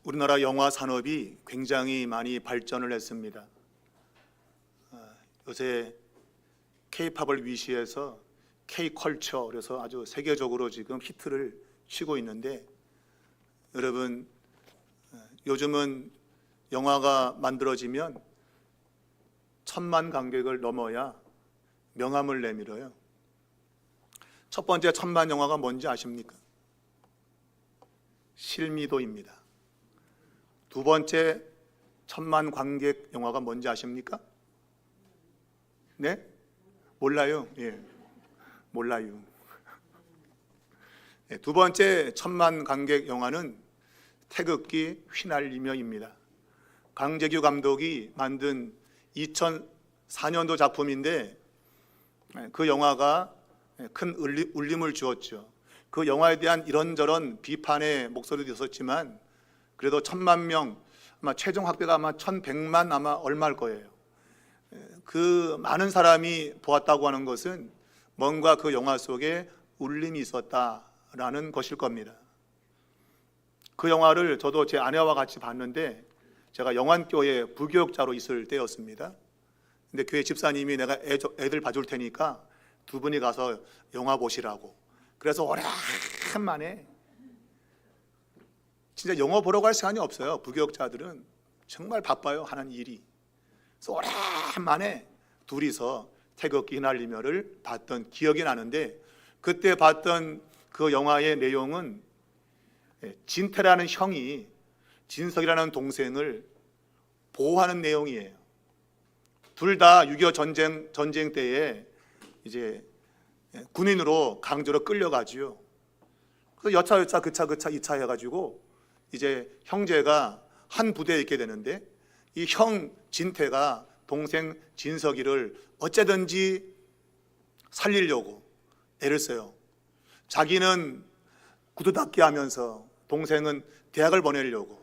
우리나라 영화 산업이 굉장히 많이 발전을 했습니다. 요새 K-팝을 위시해서 K-컬처, 그래서 아주 세계적으로 지금 히트를 치고 있는데, 여러분, 요즘은 영화가 만들어지면 1,000만 관객을 넘어야 명함을 내밀어요. 첫 번째 1,000만 영화가 뭔지 아십니까? 실미도입니다. 두 번째 1,000만 관객 영화가 뭔지 아십니까? 네? 몰라요? 예, 몰라요. 네, 두 번째 1,000만 관객 영화는 태극기 휘날리며입니다. 강재규 감독이 만든 2004년도 작품인데, 그 영화가 큰 울림을 주었죠. 그 영화에 대한 이런저런 비판의 목소리도 있었지만, 그래도 1,000만 명, 아마 최종 확대가 아마 1,100만 아마 얼마일 거예요. 그 많은 사람이 보았다고 하는 것은 뭔가 그 영화 속에 울림이 있었다라는 것일 겁니다. 그 영화를 저도 제 아내와 같이 봤는데, 제가 영안교회 부교육자로 있을 때였습니다. 근데 교회 집사님이 내가 애들 봐줄 테니까 두 분이 가서 영화 보시라고. 그래서 오랜만에, 진짜 영화 보러 갈 시간이 없어요. 부교육자들은 정말 바빠요, 하는 일이. 그래서 오랜만에 둘이서 태극기 휘날리며를 봤던 기억이 나는데, 그때 봤던 그 영화의 내용은 진태라는 형이 진석이라는 동생을 보호하는 내용이에요. 둘 다 6.25 전쟁 때에 이제 군인으로 강제로 끌려가지요. 그래서 여차 그 차 2차 해가지고 이제 형제가 한 부대에 있게 되는데, 이 형 진태가 동생 진석이를 어째든지 살리려고 애를 써요. 자기는 구두닦기 하면서 동생은 대학을 보내려고.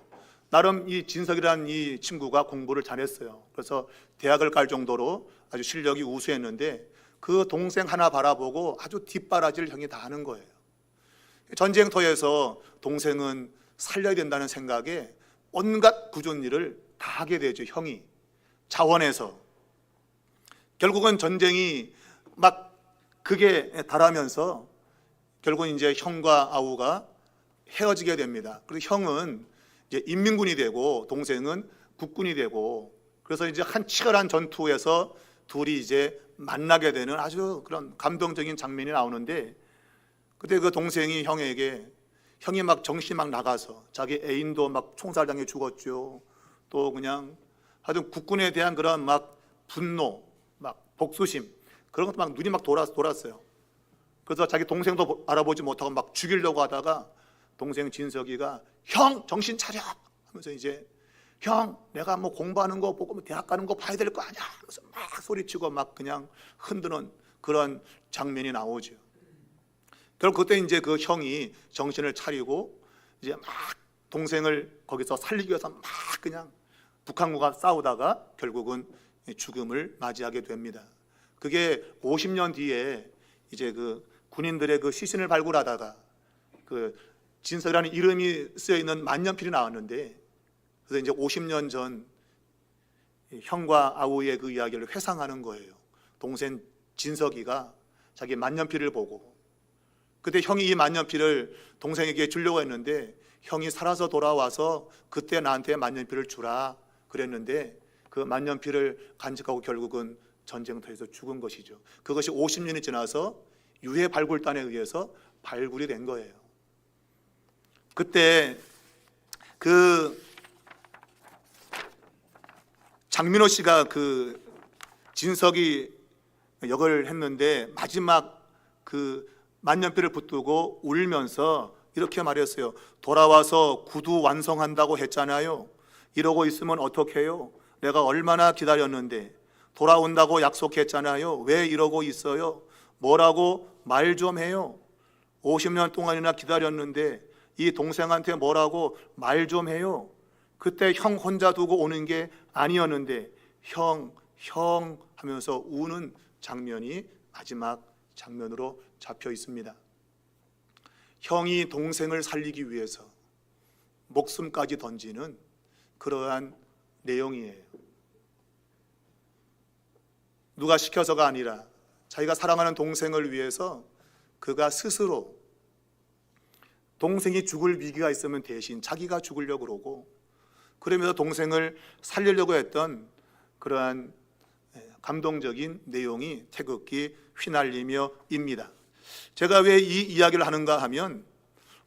나름 이 진석이라는 이 친구가 공부를 잘했어요. 그래서 대학을 갈 정도로 아주 실력이 우수했는데, 그 동생 하나 바라보고 아주 뒷바라지를 형이 다 하는 거예요. 전쟁터에서 동생은 살려야 된다는 생각에 온갖 굳은 일을 다 하게 되죠. 형이 자원해서. 결국은 전쟁이 막 극에 달하면서 결국은 이제 형과 아우가 헤어지게 됩니다. 그래서 형은 이제 인민군이 되고 동생은 국군이 되고, 그래서 이제 한 치열한 전투에서 둘이 이제 만나게 되는 아주 그런 감동적인 장면이 나오는데, 그때 그 동생이 형에게, 형이 막 정신이 막 나가서 자기 애인도 막 총살당해 죽었죠. 또 그냥 하여튼 국군에 대한 그런 막 분노, 막 복수심, 그런 것도 막 눈이 막 돌았어요. 그래서 자기 동생도 알아보지 못하고 막 죽이려고 하다가 동생 진석이가 형 정신 차려 하면서 이제 형 내가 뭐 공부하는 거 보고 대학 가는 거 봐야 될 거 아니야 하면서 막 소리치고 막 그냥 흔드는 그런 장면이 나오죠. 결국 그때 이제 그 형이 정신을 차리고 이제 막 동생을 거기서 살리기 위해서 막 그냥 북한군과 싸우다가 결국은 죽음을 맞이하게 됩니다. 그게 50년 뒤에 이제 그 군인들의 그 시신을 발굴하다가 그 진석이라는 이름이 쓰여 있는 만년필이 나왔는데, 그래서 이제 50년 전 형과 아우의 그 이야기를 회상하는 거예요. 동생 진석이가 자기 만년필을 보고, 그때 형이 이 만년필을 동생에게 주려고 했는데 형이 살아서 돌아와서 그때 나한테 만년필을 주라 그랬는데, 그 만년필을 간직하고 결국은 전쟁터에서 죽은 것이죠. 그것이 50년이 지나서 유해 발굴단에 의해서 발굴이 된 거예요. 그때 그 장민호 씨가 그 진석이 역을 했는데, 마지막 그 만년필을 붙들고 울면서 이렇게 말했어요. 돌아와서 구두 완성한다고 했잖아요. 이러고 있으면 어떡해요? 내가 얼마나 기다렸는데. 돌아온다고 약속했잖아요. 왜 이러고 있어요? 뭐라고 말 좀 해요. 50년 동안이나 기다렸는데 이 동생한테 뭐라고 말 좀 해요. 그때 형 혼자 두고 오는 게 아니었는데 형 하면서 우는 장면이 마지막 장면으로 잡혀 있습니다. 형이 동생을 살리기 위해서 목숨까지 던지는 그러한 내용이에요. 누가 시켜서가 아니라 자기가 사랑하는 동생을 위해서 그가 스스로, 동생이 죽을 위기가 있으면 대신 자기가 죽으려고 그러고, 그러면서 동생을 살리려고 했던 그러한 감동적인 내용이 태극기 휘날리며입니다. 제가 왜 이 이야기를 하는가 하면,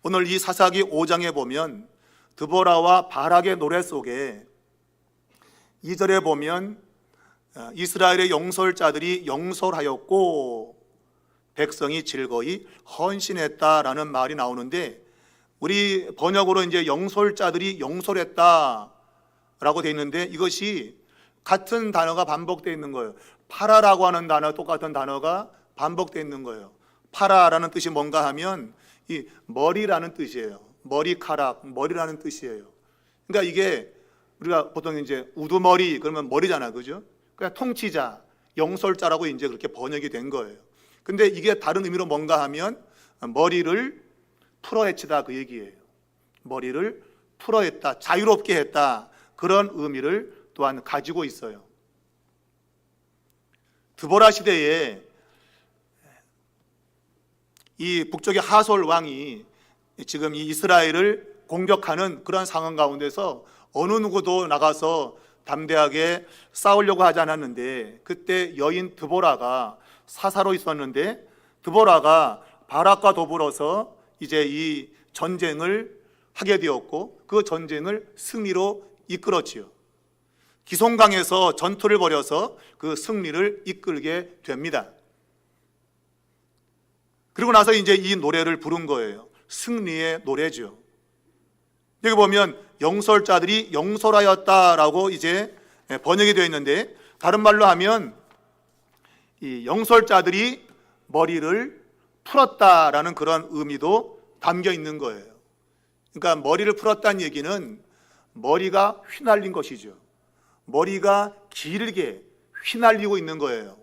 오늘 이 사사기 5장에 보면 드보라와 바락의 노래 속에 2절에 보면 이스라엘의 영솔자들이 영솔하였고 백성이 즐거이 헌신했다라는 말이 나오는데, 우리 번역으로 이제 영솔자들이 영솔했다라고 되어 있는데, 이것이 같은 단어가 반복되어 있는 거예요. 파라라고 하는 단어, 똑같은 단어가 반복되어 있는 거예요. 파라라는 뜻이 뭔가 하면 이 머리라는 뜻이에요. 머리카락, 머리라는 뜻이에요. 그러니까 이게 우리가 보통 이제 우두머리 그러면 머리잖아, 그죠? 그냥 통치자, 영솔자라고 이제 그렇게 번역이 된 거예요. 근데 이게 다른 의미로 뭔가 하면 머리를 풀어헤치다, 그 얘기예요. 머리를 풀어했다, 자유롭게 했다, 그런 의미를 또한 가지고 있어요. 드보라 시대에 이 북쪽의 하솔 왕이 지금 이 이스라엘을 공격하는 그런 상황 가운데서 어느 누구도 나가서 담대하게 싸우려고 하지 않았는데, 그때 여인 드보라가 사사로 있었는데, 드보라가 바락과 더불어서 이제 이 전쟁을 하게 되었고, 그 전쟁을 승리로 이끌었지요. 기송강에서 전투를 벌여서 그 승리를 이끌게 됩니다. 그리고 나서 이제 이 노래를 부른 거예요. 승리의 노래죠. 여기 보면 영솔자들이 영솔하였다라고 이제 번역이 되어 있는데, 다른 말로 하면 이 영솔자들이 머리를 풀었다라는 그런 의미도 담겨 있는 거예요. 그러니까 머리를 풀었다는 얘기는 머리가 휘날린 것이죠. 머리가 길게 휘날리고 있는 거예요.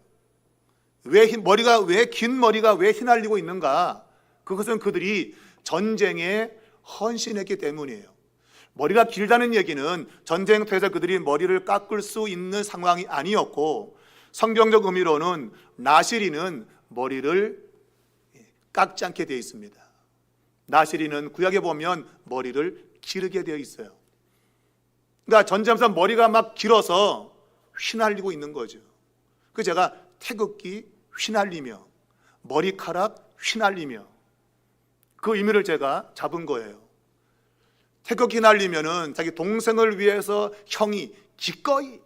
긴 머리가 왜 휘날리고 있는가? 그것은 그들이 전쟁에 헌신했기 때문이에요. 머리가 길다는 얘기는 전쟁터에서 그들이 머리를 깎을 수 있는 상황이 아니었고, 성경적 의미로는 나시리는 머리를 깎지 않게 되어 있습니다. 나시리는 구약에 보면 머리를 기르게 되어 있어요. 그러니까 전쟁에서 머리가 막 길어서 휘날리고 있는 거죠. 그 제가 태극기 휘날리며, 머리카락 휘날리며, 그 의미를 제가 잡은 거예요. 태극기 휘날리면은 자기 동생을 위해서 형이 기꺼이,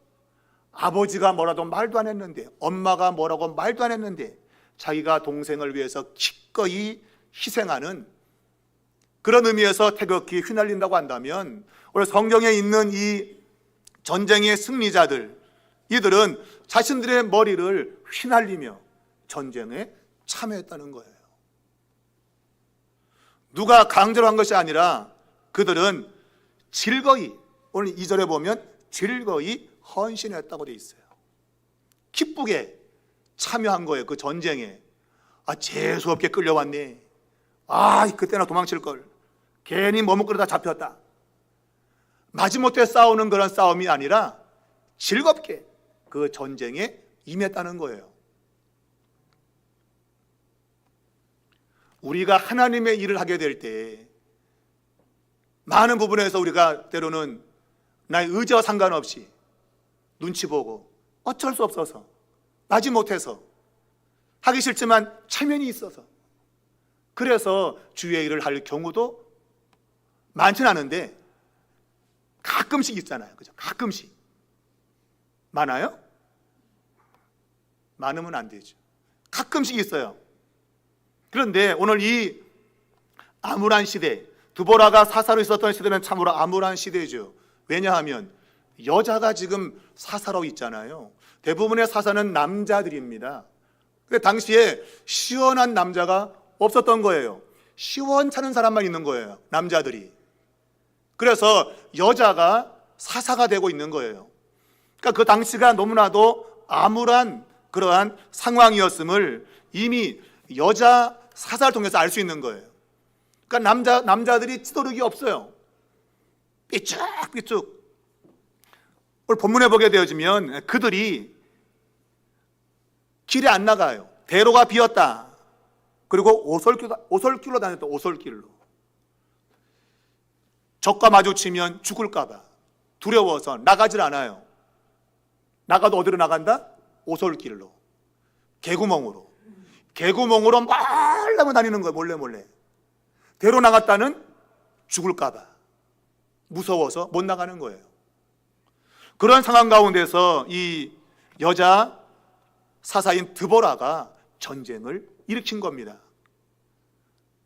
아버지가 뭐라도 말도 안 했는데, 엄마가 뭐라고 말도 안 했는데 자기가 동생을 위해서 기꺼이 희생하는 그런 의미에서 태극기 휘날린다고 한다면, 오늘 성경에 있는 이 전쟁의 승리자들, 이들은 자신들의 머리를 휘날리며 전쟁에 참여했다는 거예요. 누가 강제로 한 것이 아니라 그들은 즐거이, 오늘 2절에 보면 즐거이 헌신했다고 되어 있어요. 기쁘게 참여한 거예요. 그 전쟁에. 재수없게 끌려왔네. 그때나 도망칠걸. 괜히 머뭇거리다 잡혔다. 마지못해 싸우는 그런 싸움이 아니라 즐겁게 그 전쟁에 임했다는 거예요. 우리가 하나님의 일을 하게 될 때 많은 부분에서 우리가 때로는 나의 의지와 상관없이 눈치 보고 어쩔 수 없어서, 마지못해서, 하기 싫지만 체면이 있어서, 그래서 주의 일을 할 경우도 많지는 않은데 가끔씩 있잖아요. 그죠? 가끔씩. 많아요? 많으면 안 되죠. 가끔씩 있어요. 그런데 오늘 이 암울한 시대, 드보라가 사사로 있었던 시대는 참으로 암울한 시대죠. 왜냐하면 여자가 지금 사사로 있잖아요. 대부분의 사사는 남자들입니다. 근데 당시에 시원한 남자가 없었던 거예요. 시원찮은 사람만 있는 거예요, 남자들이. 그래서 여자가 사사가 되고 있는 거예요. 그러니까 그 당시가 너무나도 암울한 그러한 상황이었음을 이미 여자 사사를 통해서 알 수 있는 거예요. 그러니까 남자들이 찌도르기 없어요. 삐쭉삐쭉. 오늘 본문에 보게 되어지면 그들이 길에 안 나가요. 대로가 비었다. 그리고 오솔길로 다녔다. 오솔길로. 적과 마주치면 죽을까 봐 두려워서 나가질 않아요. 나가도 어디로 나간다? 오솔길로, 개구멍으로. 개구멍으로 말라고 다니는 거예요. 몰래. 대로 나갔다는 죽을까 봐 무서워서 못 나가는 거예요. 그런 상황 가운데서 이 여자 사사인 드보라가 전쟁을 일으킨 겁니다.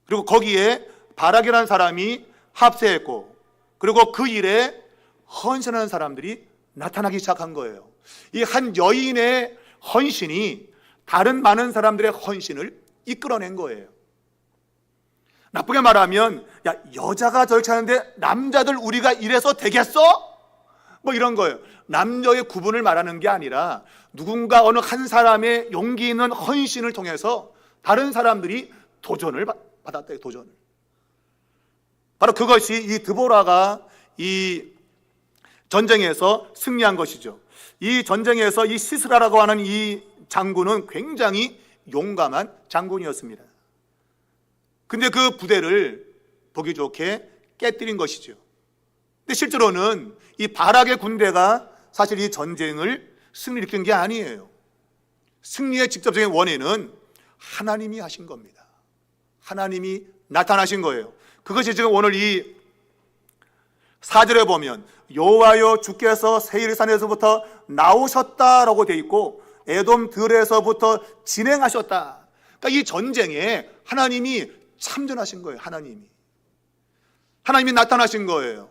그리고 거기에 바락이라는 사람이 합세했고, 그리고 그 일에 헌신하는 사람들이 나타나기 시작한 거예요. 이 한 여인의 헌신이 다른 많은 사람들의 헌신을 이끌어낸 거예요. 나쁘게 말하면, 야, 여자가 저렇게 하는데 남자들 우리가 이래서 되겠어? 뭐 이런 거예요. 남녀의 구분을 말하는 게 아니라 누군가 어느 한 사람의 용기 있는 헌신을 통해서 다른 사람들이 도전을 받았다. 도전을. 바로 그것이 이 드보라가 이 전쟁에서 승리한 것이죠. 이 전쟁에서 이 시스라라고 하는 이 장군은 굉장히 용감한 장군이었습니다. 근데 그 부대를 보기 좋게 깨뜨린 것이죠. 근데 실제로는 이 바락의 군대가 사실 이 전쟁을 승리시킨 게 아니에요. 승리의 직접적인 원인은 하나님이 하신 겁니다. 하나님이 나타나신 거예요. 그것이 지금 오늘 이 4절에 보면 여호와여 주께서 세일산에서부터 나오셨다라고 돼 있고 에돔 들에서부터 진행하셨다. 그러니까 이 전쟁에 하나님이 참전하신 거예요. 하나님이 나타나신 거예요.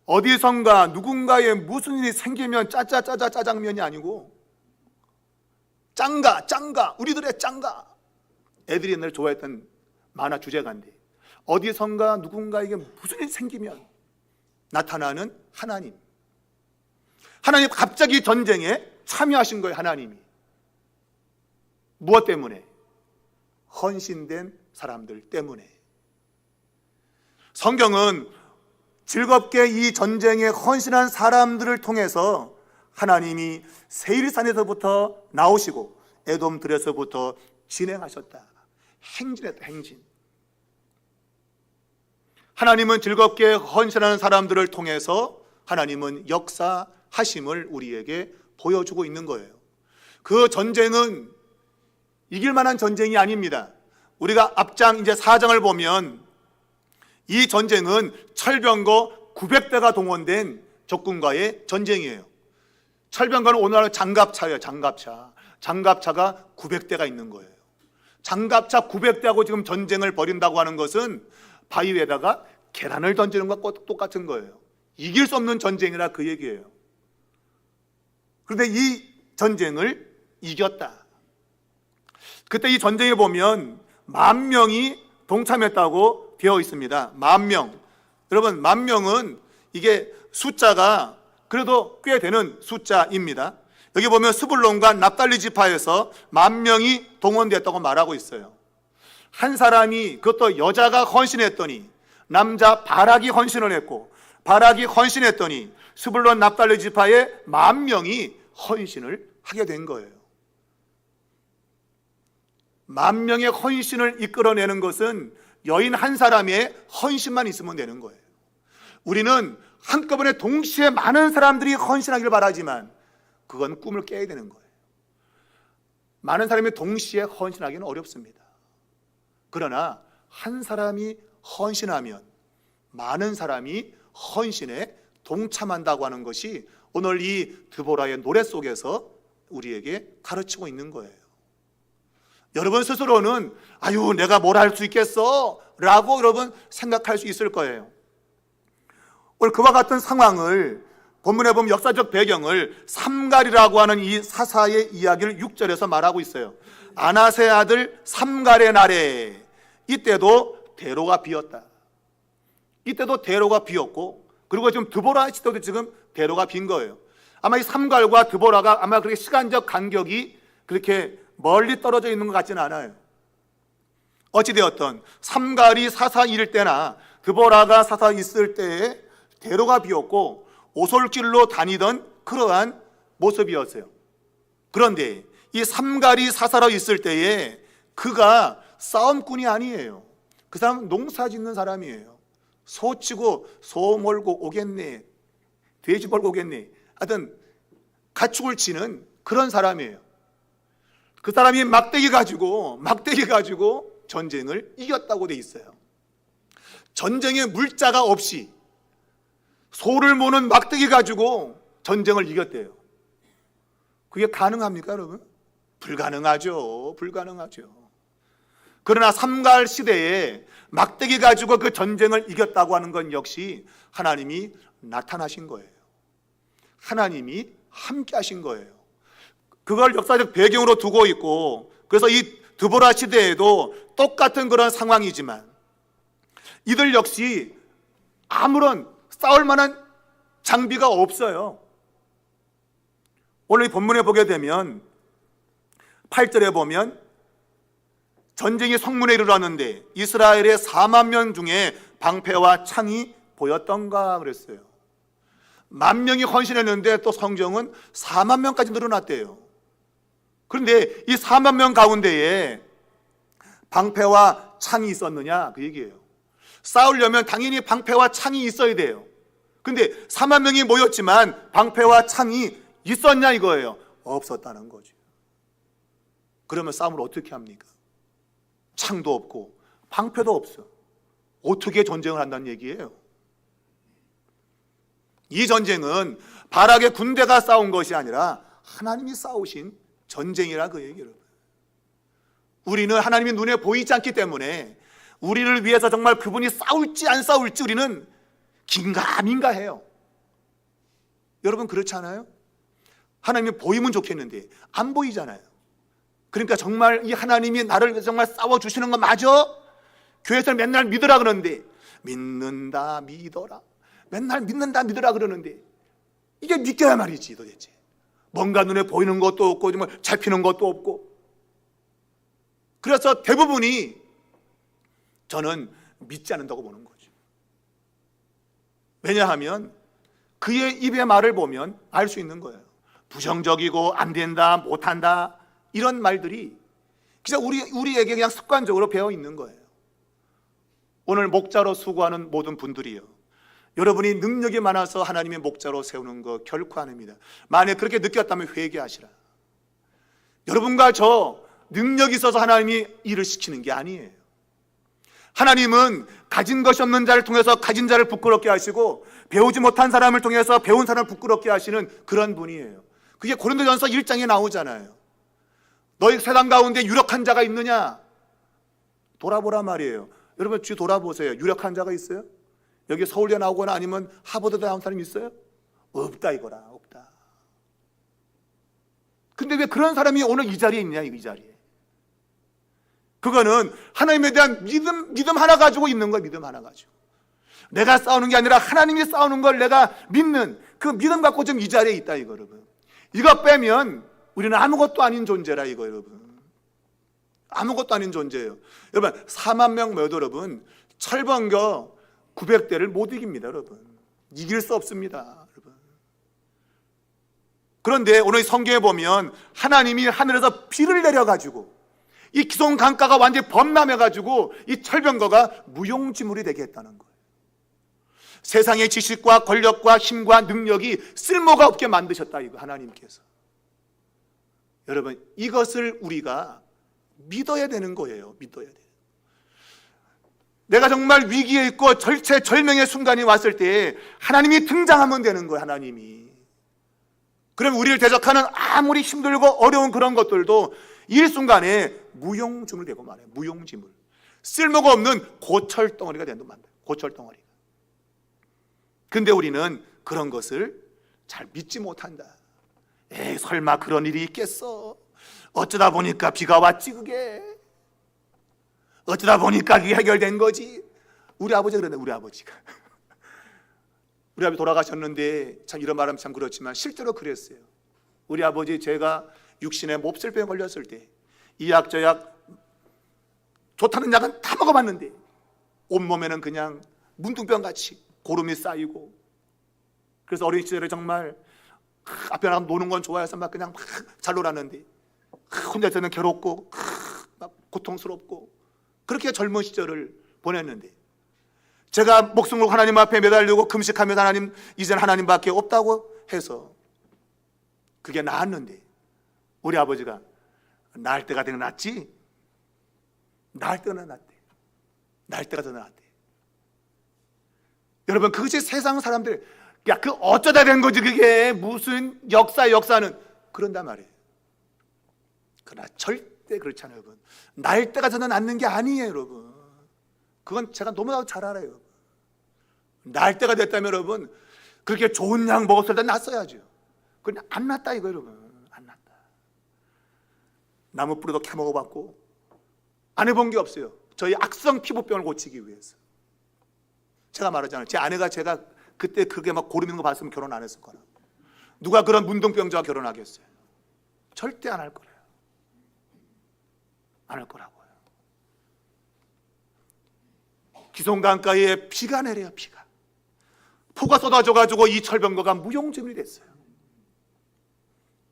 어디선가 누군가에 무슨 일이 생기면 짜장면이 아니고 짱가 우리들의 짱가. 애들이 옛날에 좋아했던 만화 주제가인데 어디선가 누군가에게 무슨 일이 생기면 나타나는 하나님. 갑자기 전쟁에 참여하신 거예요. 하나님이. 무엇 때문에? 헌신된 사람들 때문에. 성경은 즐겁게 이 전쟁에 헌신한 사람들을 통해서 하나님이 세일산에서부터 나오시고 에돔 들에서부터 진행하셨다. 행진했다. 행진. 하나님은 즐겁게 헌신하는 사람들을 통해서 하나님은 역사하심을 우리에게 보여주고 있는 거예요. 그 전쟁은 이길 만한 전쟁이 아닙니다. 우리가 앞장 이제 4장을 보면 이 전쟁은 철병거 900대가 동원된 적군과의 전쟁이에요. 철병거는 오늘날 장갑차예요. 장갑차가 900대가 있는 거예요. 장갑차 900대하고 지금 전쟁을 벌인다고 하는 것은 바위 위에다가 계란을 던지는 것과 똑같은 거예요. 이길 수 없는 전쟁이라 그 얘기예요. 그런데 이 전쟁을 이겼다. 그때 이 전쟁에 보면 10,000명이 동참했다고 되어 있습니다. 10,000명. 여러분, 10,000명은 이게 숫자가 그래도 꽤 되는 숫자입니다. 여기 보면 스불론과 납달리 지파에서 10,000명이 동원됐다고 말하고 있어요. 한 사람이, 그것도 여자가 헌신했더니 남자 바락이 헌신을 했고, 바락이 헌신했더니 스불론 납달리 지파의 10,000명이 헌신을 하게 된 거예요. 10,000명의 헌신을 이끌어내는 것은 여인 한 사람의 헌신만 있으면 되는 거예요. 우리는 한꺼번에 동시에 많은 사람들이 헌신하기를 바라지만 그건 꿈을 깨야 되는 거예요. 많은 사람이 동시에 헌신하기는 어렵습니다. 그러나 한 사람이 헌신하면 많은 사람이 헌신에 동참한다고 하는 것이 오늘 이 드보라의 노래 속에서 우리에게 가르치고 있는 거예요. 여러분 스스로는 아유 내가 뭘 할 수 있겠어 라고 여러분 생각할 수 있을 거예요. 오늘 그와 같은 상황을 본문에 보면 역사적 배경을 삼갈이라고 하는 이 사사의 이야기를 6절에서 말하고 있어요. 아나세 아들 삼갈의 날에 이때도 대로가 비었다. 이때도 대로가 비었고, 그리고 지금 드보라 시대도 지금 대로가 빈 거예요. 아마 이 삼갈과 드보라가 아마 그렇게 시간적 간격이 그렇게 멀리 떨어져 있는 것 같지는 않아요. 어찌되었던 삼갈이 사사 이를 때나 드보라가 사사 있을 때에 대로가 비었고 오솔길로 다니던 그러한 모습이었어요. 그런데 이 삼갈이 사살아 있을 때에 그가 싸움꾼이 아니에요. 그 사람은 농사 짓는 사람이에요. 소 치고 소 몰고 오겠네, 돼지 몰고 오겠네, 하여튼 가축을 치는 그런 사람이에요. 그 사람이 막대기 가지고 전쟁을 이겼다고 돼 있어요. 전쟁에 물자가 없이 소를 모는 막대기 가지고 전쟁을 이겼대요. 그게 가능합니까, 여러분? 불가능하죠. 그러나 삼갈 시대에 막대기 가지고 그 전쟁을 이겼다고 하는 건 역시 하나님이 나타나신 거예요. 하나님이 함께 하신 거예요. 그걸 역사적 배경으로 두고 있고, 그래서 이 드보라 시대에도 똑같은 그런 상황이지만 이들 역시 아무런 싸울 만한 장비가 없어요. 오늘 이 본문에 보게 되면 8절에 보면 전쟁이 성문에 이르렀는데 이스라엘의 4만 명 중에 방패와 창이 보였던가 그랬어요. 10,000명이 헌신했는데 또 성경은 4만 명까지 늘어났대요. 그런데 이 4만 명 가운데에 방패와 창이 있었느냐 그 얘기예요. 싸우려면 당연히 방패와 창이 있어야 돼요. 근데 4만 명이 모였지만 방패와 창이 있었냐 이거예요. 없었다는 거죠. 그러면 싸움을 어떻게 합니까? 창도 없고 방패도 없어. 어떻게 전쟁을 한다는 얘기예요? 이 전쟁은 바락의 군대가 싸운 것이 아니라 하나님이 싸우신 전쟁이라 그 얘기를. 우리는 하나님이 눈에 보이지 않기 때문에 우리를 위해서 정말 그분이 싸울지 안 싸울지 우리는 긴가민가해요. 여러분 그렇지 않아요? 하나님이 보이면 좋겠는데 안 보이잖아요. 그러니까 정말 이 하나님이 나를 정말 싸워주시는 거 맞아? 교회에서 맨날 믿으라 그러는데 믿는다 믿어라 맨날 믿는다 믿으라 그러는데 이게 믿겨야 말이지 도대체. 뭔가 눈에 보이는 것도 없고 정말 잡히는 것도 없고. 그래서 대부분이 저는 믿지 않는다고 보는 거죠. 왜냐하면 그의 입의 말을 보면 알 수 있는 거예요. 부정적이고 안 된다 못한다 이런 말들이 그냥 우리에게 그냥 습관적으로 배어 있는 거예요. 오늘 목자로 수고하는 모든 분들이요, 여러분이 능력이 많아서 하나님의 목자로 세우는 거 결코 아닙니다. 만약 그렇게 느꼈다면 회개하시라. 여러분과 저 능력이 있어서 하나님이 일을 시키는 게 아니에요. 하나님은 가진 것이 없는 자를 통해서 가진 자를 부끄럽게 하시고 배우지 못한 사람을 통해서 배운 사람을 부끄럽게 하시는 그런 분이에요. 그게 고린도전서 1장에 나오잖아요. 너희 세상 가운데 유력한 자가 있느냐? 돌아보라 말이에요. 여러분 주위 돌아보세요. 유력한 자가 있어요? 여기 서울대 나오거나 아니면 하버드대 나온 사람이 있어요? 없다 이거라. 없다. 근데 왜 그런 사람이 오늘 이 자리에 있냐, 이 자리에. 그거는 하나님에 대한 믿음 하나 가지고 있는 거야. 믿음 하나 가지고. 내가 싸우는 게 아니라 하나님이 싸우는 걸 내가 믿는 그 믿음 갖고 지금 이 자리에 있다 이거 여러분. 이거 빼면 우리는 아무것도 아닌 존재라 이거 여러분. 아무것도 아닌 존재예요. 여러분 4만 명 모여도 여러분 철번겨 900대를 못 이깁니다 여러분. 이길 수 없습니다 여러분. 그런데 오늘 성경에 보면 하나님이 하늘에서 비를 내려가지고 이 기손 강가가 완전히 범람해가지고 이 철병거가 무용지물이 되게 했다는 거예요. 세상의 지식과 권력과 힘과 능력이 쓸모가 없게 만드셨다 이거 하나님께서. 여러분 이것을 우리가 믿어야 되는 거예요. 믿어야 돼요. 내가 정말 위기에 있고 절체절명의 순간이 왔을 때 하나님이 등장하면 되는 거예요. 하나님이. 그럼 우리를 대적하는 아무리 힘들고 어려운 그런 것들도 일순간에 무용지물 되고 말해요. 무용지물. 쓸모가 없는 고철덩어리가 된단 말이에요. 고철덩어리가. 근데 우리는 그런 것을 잘 믿지 못한다. 에이 설마 그런 일이 있겠어. 어쩌다 보니까 비가 왔지 그게. 어쩌다 보니까 그게 해결된 거지. 우리 아버지가 그러네. 우리 아버지가. 우리 아버지 돌아가셨는데 참 이런 말하면 참 그렇지만 실제로 그랬어요. 우리 아버지 제가 육신에 몹쓸병에 걸렸을 때 이 약 저 약 좋다는 약은 다 먹어봤는데 온몸에는 그냥 문둥병같이 고름이 쌓이고 그래서 어린 시절에 정말 앞에 나가면 노는 건 좋아해서 막 그냥 막 잘 놀았는데 혼자 있으면 괴롭고 막 고통스럽고 그렇게 젊은 시절을 보냈는데, 제가 목숨을 걸고 하나님 앞에 매달리고 금식하면서 하나님, 이제는 하나님밖에 없다고 해서 그게 나았는데, 우리 아버지가 낳을 때가 되면 낫지? 낳을 때가 낫대. 낳을 때가 더 낫대. 여러분, 그것이 세상 사람들, 야, 그 어쩌다 된 거지, 그게 무슨 역사는 그런단 말이에요. 그러나 절대 그렇지 않아요, 여러분. 낳을 때가 저는 낫는 게 아니에요, 여러분. 그건 제가 너무나도 잘 알아요, 여러분. 낳을 때가 됐다면 여러분, 그렇게 좋은 약 먹었을 때 낳았어야죠. 그냥 안 낳았다 이거, 여러분. 안 낳았다. 나무 뿌리도 캐먹어봤고 안 해본 게 없어요. 저희 악성 피부병을 고치기 위해서. 제가 말하잖아요, 제 아내가 제가 그때 그게 막 고르는 거 봤으면 결혼 안 했을 거라. 누가 그런 문둥병자와 결혼하겠어요? 절대 안 할 거래요. 안 할 거라고요. 기송강가에 비가 내려요. 비가 폭가 쏟아져가지고 이 철병거가 무용지물이 됐어요.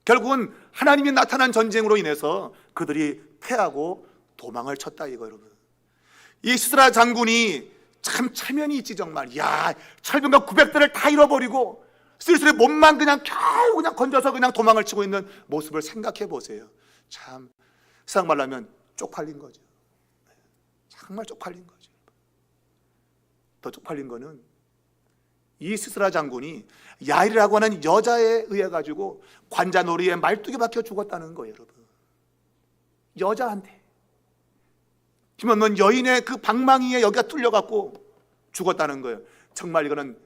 결국은 하나님이 나타난 전쟁으로 인해서 그들이 패하고 도망을 쳤다 이거, 여러분. 이 시스라 장군이 참 체면이 있지 정말. 야, 철병거 900대를 다 잃어버리고 쓸쓸히 몸만 그냥 겨우 그냥 건져서 그냥 도망을 치고 있는 모습을 생각해 보세요. 참 세상 말로 하면 쪽팔린 거죠. 정말 쪽팔린 거죠. 더 쪽팔린 거는 이 시스라 장군이 야일이라고 하는 여자에 의해 가지고 관자놀이에 말뚝이 박혀 죽었다는 거예요, 여러분. 여자한테. 김원문 여인의 그 방망이에 여기가 뚫려갖고 죽었다는 거예요. 정말 이거는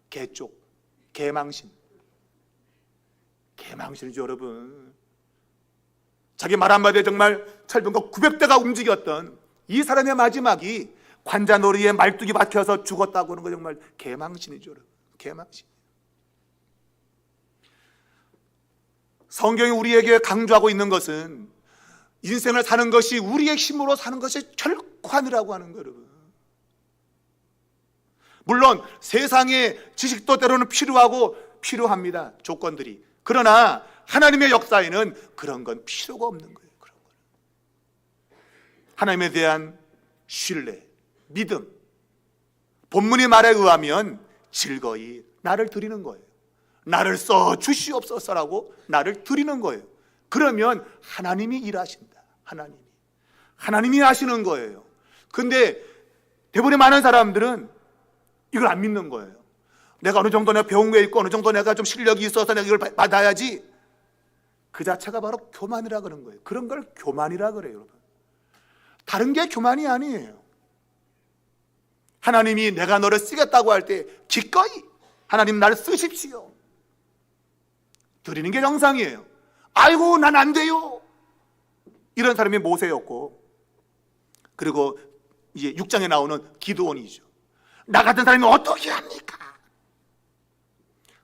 개쪽, 개망신. 개망신이죠, 여러분. 자기 말 한마디에 정말 철병거 900대가 움직였던 이 사람의 마지막이 관자놀이에 말뚝이 박혀서 죽었다고 하는 거 정말 개망신이죠, 여러분. 개망신. 성경이 우리에게 강조하고 있는 것은 인생을 사는 것이 우리의 힘으로 사는 것이 결코 아니라고 하는 거예요, 여러분. 물론 세상의 지식도 때로는 필요합니다, 조건들이. 그러나 하나님의 역사에는 그런 건 필요가 없는 거예요. 그런 건. 하나님에 대한 신뢰, 믿음, 본문의 말에 의하면 즐거이 나를 드리는 거예요. 나를 써 주시옵소서라고 나를 드리는 거예요. 그러면 하나님이 일하신다. 하나님이 하시는 거예요. 근데 대부분의 많은 사람들은 이걸 안 믿는 거예요. 내가 어느 정도 내가 배운 게 있고 어느 정도 내가 좀 실력이 있어서 내가 이걸 받아야지. 그 자체가 바로 교만이라 그런 거예요. 그런 걸 교만이라 그래요, 여러분. 다른 게 교만이 아니에요. 하나님이 내가 너를 쓰겠다고 할 때 기꺼이 하나님 나를 쓰십시오. 드리는 게 정상이에요. 아이고 난 안 돼요. 이런 사람이 모세였고, 그리고 이제 6장에 나오는 기드온이죠. 나 같은 사람이 어떻게 합니까?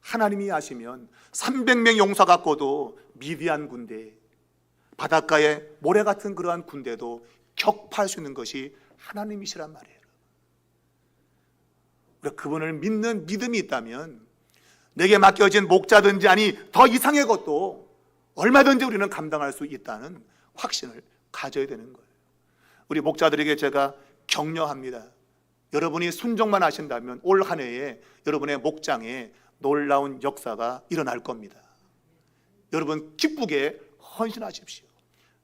하나님이 하시면 300명 용사 갖고도 미디안 군대, 바닷가에 모래 같은 그러한 군대도 격파할 수 있는 것이 하나님이시란 말이에요. 우리가 그분을 믿는 믿음이 있다면 내게 맡겨진 목자든지 아니 더 이상의 것도 얼마든지 우리는 감당할 수 있다는 확신을 가져야 되는 거예요. 우리 목자들에게 제가 격려합니다. 여러분이 순종만 하신다면 올 한 해에 여러분의 목장에 놀라운 역사가 일어날 겁니다. 여러분 기쁘게 헌신하십시오.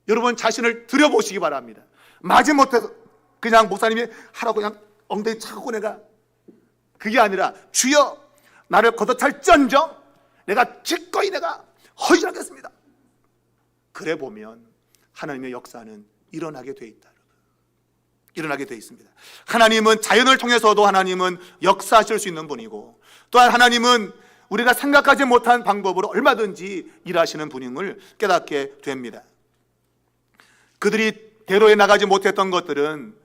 여러분 자신을 들여보시기 바랍니다. 마지못해서 그냥 목사님이 하라고 그냥 엉덩이 차고 내가, 그게 아니라 주여 나를 걷어찰지언정 내가 기꺼이 내가 헌신하겠습니다. 그래 보면 하나님의 역사는 일어나게 돼 있다. 일어나게 돼 있습니다. 하나님은 자연을 통해서도 하나님은 역사하실 수 있는 분이고, 또한 하나님은 우리가 생각하지 못한 방법으로 얼마든지 일하시는 분임을 깨닫게 됩니다. 그들이 대로에 나가지 못했던 것들은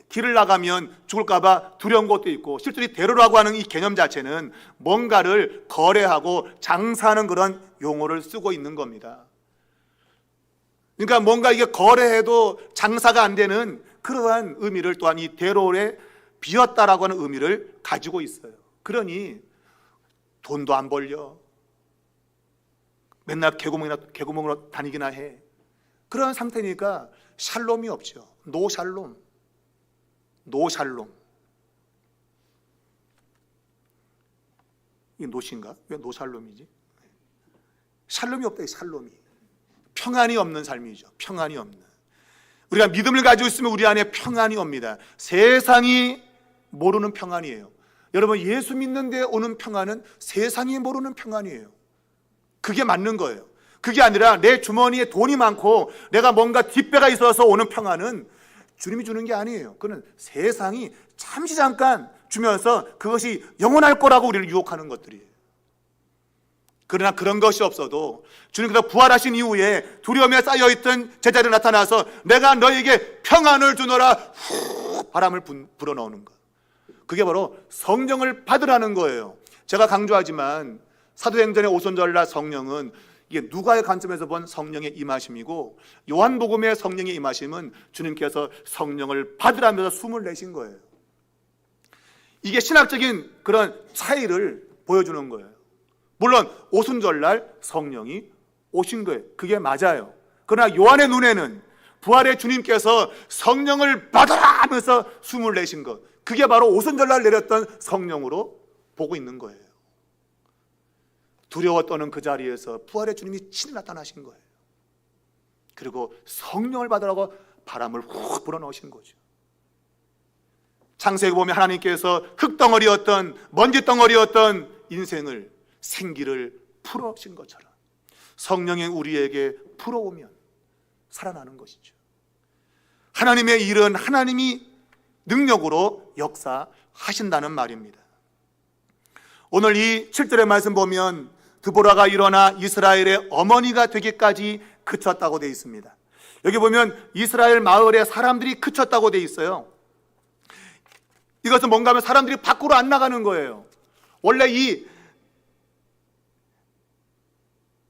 길을 나가면 죽을까봐 두려운 것도 있고, 실제로 대로라고 하는 이 개념 자체는 뭔가를 거래하고 장사하는 그런 용어를 쓰고 있는 겁니다. 그러니까 뭔가 이게 거래해도 장사가 안 되는 그러한 의미를 또한 이 대로에 비었다라고 하는 의미를 가지고 있어요. 그러니 돈도 안 벌려. 맨날 개구멍으로 다니기나 해. 그런 상태니까 샬롬이 없죠. 노샬롬. 노샬롬. 이게 노신가? 왜 노샬롬이지? 샬롬이 없다. 샬롬이. 평안이 없는 삶이죠. 평안이 없는. 우리가 믿음을 가지고 있으면 우리 안에 평안이 옵니다. 세상이 모르는 평안이에요. 여러분, 예수 믿는 데 오는 평안은 세상이 모르는 평안이에요. 그게 맞는 거예요. 그게 아니라 내 주머니에 돈이 많고 내가 뭔가 뒷배가 있어서 오는 평안은 주님이 주는 게 아니에요. 그는 세상이 잠시 잠깐 주면서 그것이 영원할 거라고 우리를 유혹하는 것들이에요. 그러나 그런 것이 없어도 주님께서 부활하신 이후에 두려움에 쌓여있던 제자들이 나타나서 내가 너에게 평안을 주노라 후 바람을 불어넣는 것. 그게 바로 성령을 받으라는 거예요. 제가 강조하지만 사도행전의 오순절날 성령은 이게 누가의 관점에서 본 성령의 임하심이고 요한복음의 성령의 임하심은 주님께서 성령을 받으라면서 숨을 내신 거예요. 이게 신학적인 그런 차이를 보여주는 거예요. 물론 오순절날 성령이 오신 거예요. 그게 맞아요. 그러나 요한의 눈에는 부활의 주님께서 성령을 받아라 하면서 숨을 내신 것, 그게 바로 오순절날 내렸던 성령으로 보고 있는 거예요. 두려워 떠는 그 자리에서 부활의 주님이 친히 나타나신 거예요. 그리고 성령을 받으라고 바람을 훅 불어넣으신 거죠. 창세기 보면 하나님께서 흙덩어리였던 먼지덩어리였던 인생을 생기를 풀어신 것처럼 성령이 우리에게 풀어오면 살아나는 것이죠. 하나님의 일은 하나님이 능력으로 역사하신다는 말입니다. 오늘 이 7절의 말씀 보면 드보라가 일어나 이스라엘의 어머니가 되기까지 그쳤다고 되어 있습니다. 여기 보면 이스라엘 마을에 사람들이 그쳤다고 되어 있어요. 이것은 뭔가 하면 사람들이 밖으로 안 나가는 거예요. 원래 이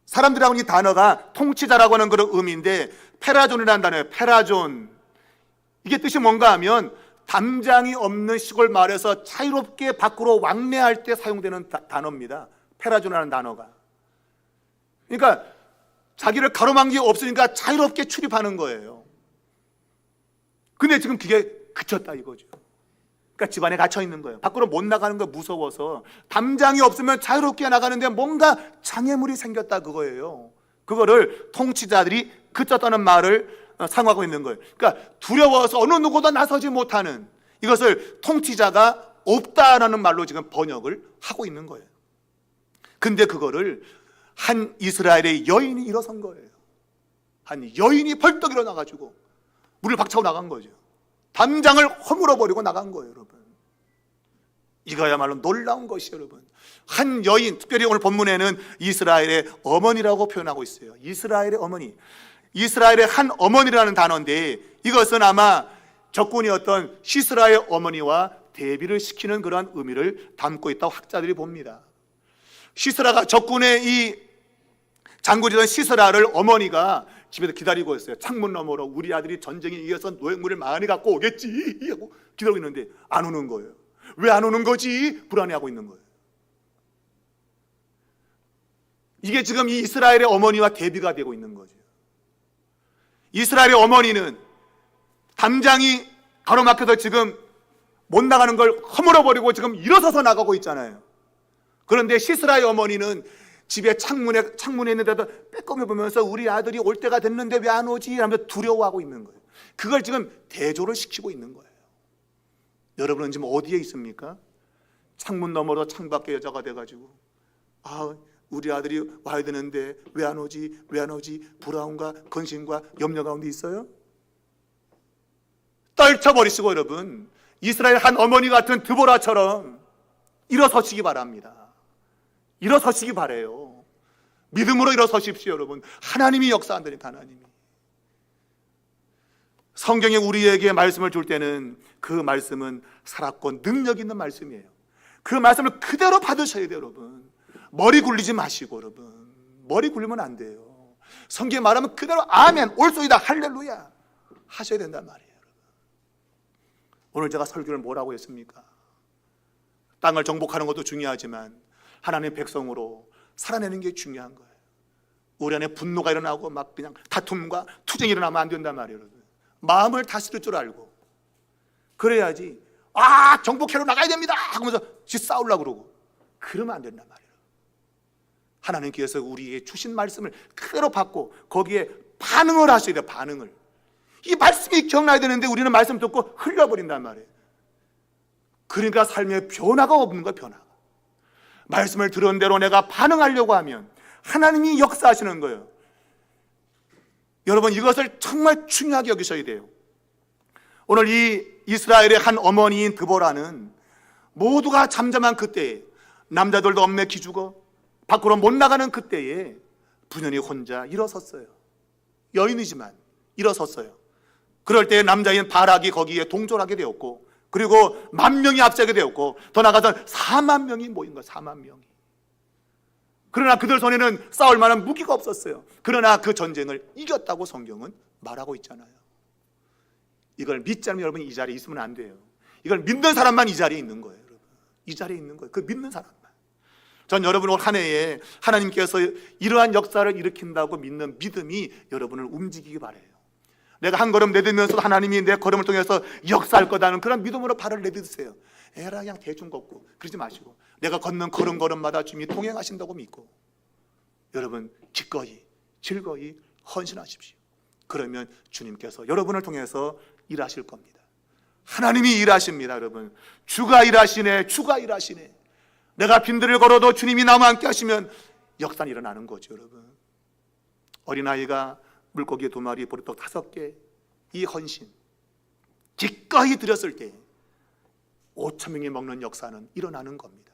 사람들하고 이 단어가 통치자라고 하는 그런 의미인데 페라존이라는 단어예요. 페라존. 이게 뜻이 뭔가 하면 담장이 없는 시골 마을에서 자유롭게 밖으로 왕래할 때 사용되는 단어입니다. 페라존이라는 단어가. 그러니까 자기를 가로막은 게 없으니까 자유롭게 출입하는 거예요. 근데 지금 그게 그쳤다 이거죠. 그러니까 집안에 갇혀 있는 거예요. 밖으로 못 나가는 거 무서워서 담장이 없으면 자유롭게 나가는데 뭔가 장애물이 생겼다 그거예요. 그거를 통치자들이 그쳤다는 말을 상호하고 있는 거예요. 그러니까 두려워서 어느 누구도 나서지 못하는, 이것을 통치자가 없다라는 말로 지금 번역을 하고 있는 거예요. 근데 그거를 한 이스라엘의 여인이 일어선 거예요. 한 여인이 벌떡 일어나가지고 물을 박차고 나간 거죠. 담장을 허물어 버리고 나간 거예요, 여러분. 이거야말로 놀라운 것이에요, 여러분. 한 여인, 특별히 오늘 본문에는 이스라엘의 어머니라고 표현하고 있어요. 이스라엘의 어머니. 이스라엘의 한 어머니라는 단어인데 이것은 아마 적군이었던 시스라의 어머니와 대비를 시키는 그런 의미를 담고 있다고 학자들이 봅니다. 시스라가 적군의 이 장군이던 시스라를 어머니가 집에서 기다리고 있어요. 창문 너머로 우리 아들이 전쟁에 이어서 노획물을 많이 갖고 오겠지 하고 기다리고 있는데 안 오는 거예요. 왜 안 오는 거지? 불안해하고 있는 거예요. 이게 지금 이 이스라엘의 어머니와 대비가 되고 있는 거죠. 이스라엘의 어머니는 담장이 가로막혀서 지금 못 나가는 걸 허물어버리고 지금 일어서서 나가고 있잖아요. 그런데 시스라의 어머니는 집에 창문에 있는데도 빼꼼해 보면서 우리 아들이 올 때가 됐는데 왜 안 오지? 하면서 두려워하고 있는 거예요. 그걸 지금 대조를 시키고 있는 거예요. 여러분은 지금 어디에 있습니까? 창문 너머로 창밖에 여자가 돼가지고 우리 아들이 와야 되는데 왜 안 오지? 왜 안 오지? 불안과 근심과 염려 가운데 있어요? 떨쳐버리시고 여러분, 이스라엘 한 어머니 같은 드보라처럼 일어서시기 바랍니다. 일어서시기 바래요. 믿음으로 일어서십시오, 여러분. 하나님이 역사한다니까, 하나님이. 성경에 우리에게 말씀을 줄 때는 그 말씀은 살았고 능력 있는 말씀이에요. 그 말씀을 그대로 받으셔야 돼요, 여러분. 머리 굴리지 마시고, 여러분. 머리 굴리면 안 돼요. 성경에 말하면 그대로 아멘, 옳소이다, 할렐루야 하셔야 된단 말이에요, 여러분. 오늘 제가 설교를 뭐라고 했습니까? 땅을 정복하는 것도 중요하지만 하나님의 백성으로 살아내는 게 중요한 거예요. 우리 안에 분노가 일어나고 막 그냥 다툼과 투쟁이 일어나면 안 된단 말이에요. 여러분. 마음을 다스릴 줄 알고 그래야지. 정복해로 나가야 됩니다 하면서 싸우려고 그러고 그러면 안 된단 말이에요. 하나님께서 우리에게 주신 말씀을 그대로 받고 거기에 반응을 하셔야 돼요. 반응을. 이 말씀이 기억나야 되는데 우리는 말씀 듣고 흘려버린단 말이에요. 그러니까 삶에 변화가 없는 거예요. 변화가. 말씀을 들은 대로 내가 반응하려고 하면 하나님이 역사하시는 거예요. 여러분, 이것을 정말 중요하게 여기셔야 돼요. 오늘 이 이스라엘의 한 어머니인 드보라는 모두가 잠잠한 그때에, 남자들도 얽매 기죽어 밖으로 못 나가는 그때에 부녀니 혼자 일어섰어요. 여인이지만 일어섰어요. 그럴 때 남자인 바락이 거기에 동조하게 되었고, 그리고 10,000명이 앞서게 되었고, 더 나아가서 40,000명이 모인 거예요. 40,000명이. 그러나 그들 손에는 싸울 만한 무기가 없었어요. 그러나 그 전쟁을 이겼다고 성경은 말하고 있잖아요. 이걸 믿지 않으면 여러분 이 자리에 있으면 안 돼요. 이걸 믿는 사람만 이 자리에 있는 거예요. 여러분. 이 자리에 있는 거예요. 그 믿는 사람만. 전 여러분 올 한 해에 하나님께서 이러한 역사를 일으킨다고 믿는 믿음이 여러분을 움직이기 바라요. 내가 한 걸음 내딛으면서 하나님이 내 걸음을 통해서 역사할 거다는 그런 믿음으로 발을 내딛으세요. 에라 그냥 대충 걷고 그러지 마시고 내가 걷는 걸음걸음마다 주님이 동행하신다고 믿고 여러분 기꺼이 즐거이 헌신하십시오. 그러면 주님께서 여러분을 통해서 일하실 겁니다. 하나님이 일하십니다. 여러분 주가 일하시네. 주가 일하시네. 내가 빈들을 걸어도 주님이 나와 함께 하시면 역사는 일어나는 거죠. 여러분 어린아이가 물고기 2마리 보리떡 5개 이 헌신 기꺼이 드렸을 때 5,000명이 먹는 역사는 일어나는 겁니다.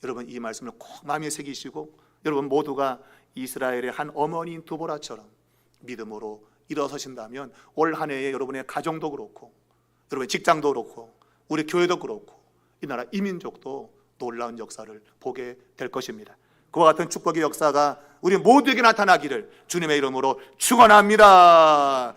여러분 이 말씀을 꼭 마음에 새기시고 여러분 모두가 이스라엘의 한 어머니인 드보라처럼 믿음으로 일어서신다면 올 한 해에 여러분의 가정도 그렇고 여러분의 직장도 그렇고 우리 교회도 그렇고 이 나라 이민족도 놀라운 역사를 보게 될 것입니다. 그와 같은 축복의 역사가 우리 모두에게 나타나기를 주님의 이름으로 축원합니다.